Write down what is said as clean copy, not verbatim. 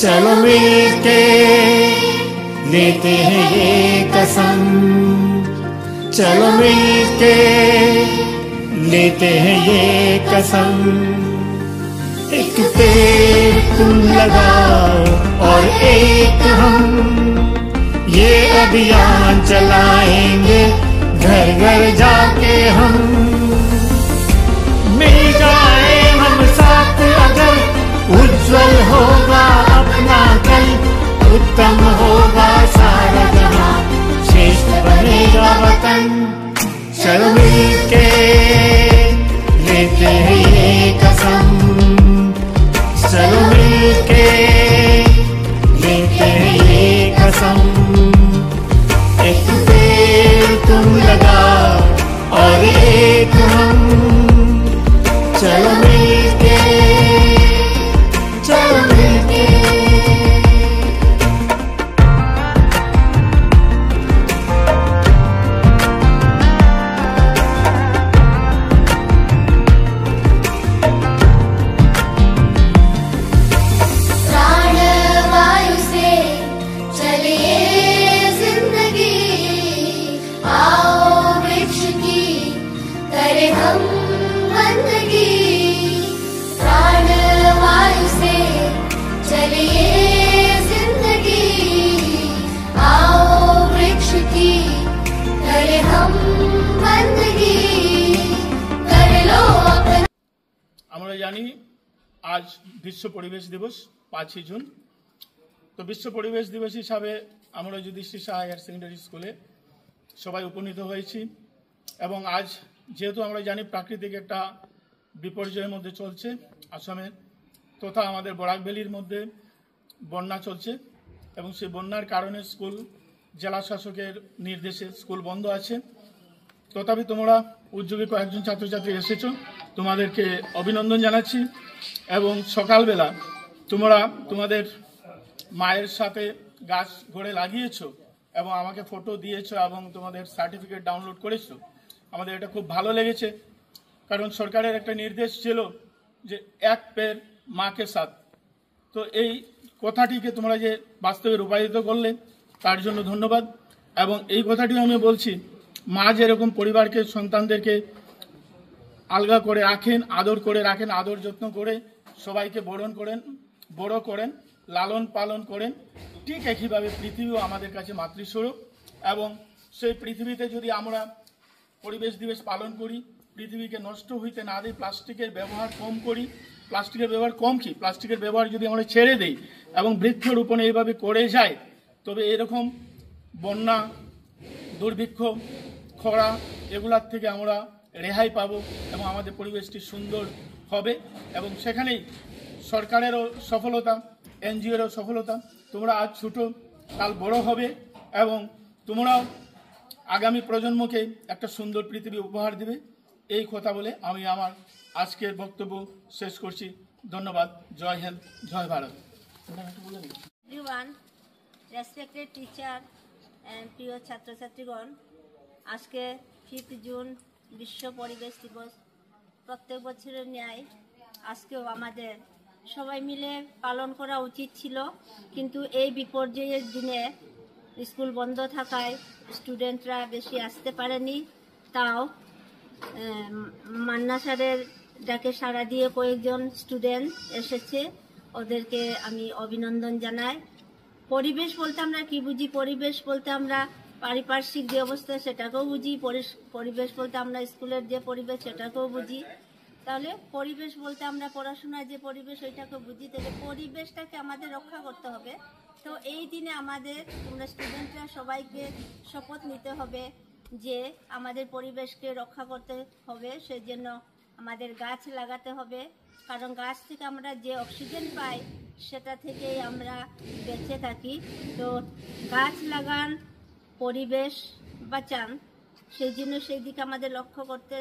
चलो मिलके लेते हैं ये कसम, चलो मिलके लेते हैं ये कसम। एक पेड़ तुम लगाओ और एक हम, ये अभियान चलाएंगे घर घर जाके हम। मिल जाए हम साथ अगर, उज्जवल होगा अपना कल, उत्तम होगा सारा जहां, श्रेष्ठ बनेगा वतन। चलो मिलके लेते हैं ये कसम, चलो मिलके लेते हैं ये कसम। एक पेड़ तुम लगाओ और एक हम, चलो मिलके चलो मिलके। আমরা জানি আজ বিশ্ব পরিবেশ দিবস 5ই জুন। তো বিশ্ব পরিবেশ দিবস হিসাবে আমরা যুধিষ্ঠির সাহা হায়ার সেকেন্ডারি স্কুলে সবাই উপনীত হয়েছি এবং আজ যেহেতু আমরা জানি প্রাকৃতিক একটা বিপর্যয়ের মধ্যে চলছে আসামের তথা আমাদের বরাক ভ্যালির মধ্যে বন্যা চলছে এবং সেই বন্যার কারণে স্কুল জেলা শাসকের নির্দেশে স্কুল বন্ধ আছে। তথাপি তোমরা উদ্যোগী কয়েকজন ছাত্রছাত্রী এসেছো, তোমাদেরকে অভিনন্দন জানাচ্ছি। এবং সকালবেলা তোমরা তোমাদের মায়ের সাথে গাছ গড়ে লাগিয়েছো এবং আমাকে ফটো দিয়েছো এবং তোমাদের সার্টিফিকেট ডাউনলোড করেছো। আমাদের এটা খুব ভালো লেগেছে, কারণ সরকারের একটা নির্দেশ ছিল যে এক পেড় মাকে সাথ। তো এই কথাটিকে তোমরা যে বাস্তবে রূপায়িত করলে তার জন্য ধন্যবাদ। এবং এই কথাটিও আমি বলছি, মা যেরকম পরিবারকে সন্তানদেরকে আলগা করে রাখেন, আদর করে রাখেন, আদর যত্ন করে সবাইকে বড় করেন, লালন পালন করেন, ঠিক একইভাবে পৃথিবীও আমাদের কাছে মাতৃস্বরূপ। এবং সেই পৃথিবীতে যদি আমরা পরিবেশ দিবস পালন করি, পৃথিবীকে নষ্ট হইতে না দিই, প্লাস্টিকের ব্যবহার কম করি, প্লাস্টিকের ব্যবহার কম কি প্লাস্টিকের ব্যবহার যদি আমরা ছেড়ে দিই এবং বৃক্ষরোপণ এইভাবে করে যাই, তবে এরকম বন্যা, দুর্ভিক্ষ, খরা এগুলার থেকে আমরা রেহাই পাবো এবং আমাদের পরিবেশটি সুন্দর হবে। এবং সেখানেই সরকারেরও সফলতা, এনজিওরও সফলতা। তোমরা আজ ছোটো, কাল বড় হবে এবং তোমরাও আগামী প্রজন্মকে একটা সুন্দর পৃথিবী উপহার দেবে। এই কথা বলে আমি আমার আজকের বক্তব্য শেষ করছি। ধন্যবাদ। জয় হিন্দ, জয় ভারত। রেসপেক্টেড টিচার এন্ড প্রিয় ছাত্রছাত্রীগণ, আজকে 5 জুন বিশ্ব পরিবেশ দিবস। প্রত্যেক বছরের ন্যায় আজকেও আমাদের সবাই মিলে পালন করা উচিত ছিল, কিন্তু এই বিপর্যয়ের দিনে স্কুল বন্ধ থাকায় স্টুডেন্টরা বেশি আসতে পারেনি। তাও মান্না স্যারের ডাকে সাড়া দিয়ে কয়েকজন স্টুডেন্ট এসেছে, ওদেরকে আমি অভিনন্দন জানাই। পরিবেশ বলতে আমরা কি বুঝি? পরিবেশ বলতে আমরা পারিপার্শ্বিক যে অবস্থা সেটাকেও বুঝি, পরিবেশ বলতে আমরা স্কুলের যে পরিবেশ সেটাকেও বুঝি। তাহলে পরিবেশ বলতে আমরা পড়াশোনার যে পরিবেশ ওইটাকে বুঝি, তাহলে পরিবেশটাকে আমাদের রক্ষা করতে হবে। তো এই দিনে আমাদের তোমরা স্টুডেন্টরা সবাইকে শপথ নিতে হবে যে আমাদের পরিবেশকে রক্ষা করতে হবে, সেজন্য আমাদের গাছ লাগাতে হবে। কারণ গাছ থেকে আমরা যে অক্সিজেন পাই সেটা থেকেই আমরা বেঁচে থাকি। তো গাছ লাগান, পরিবেশ বাঁচান, সেই জন্য সেই দিকে আমাদের লক্ষ্য করতে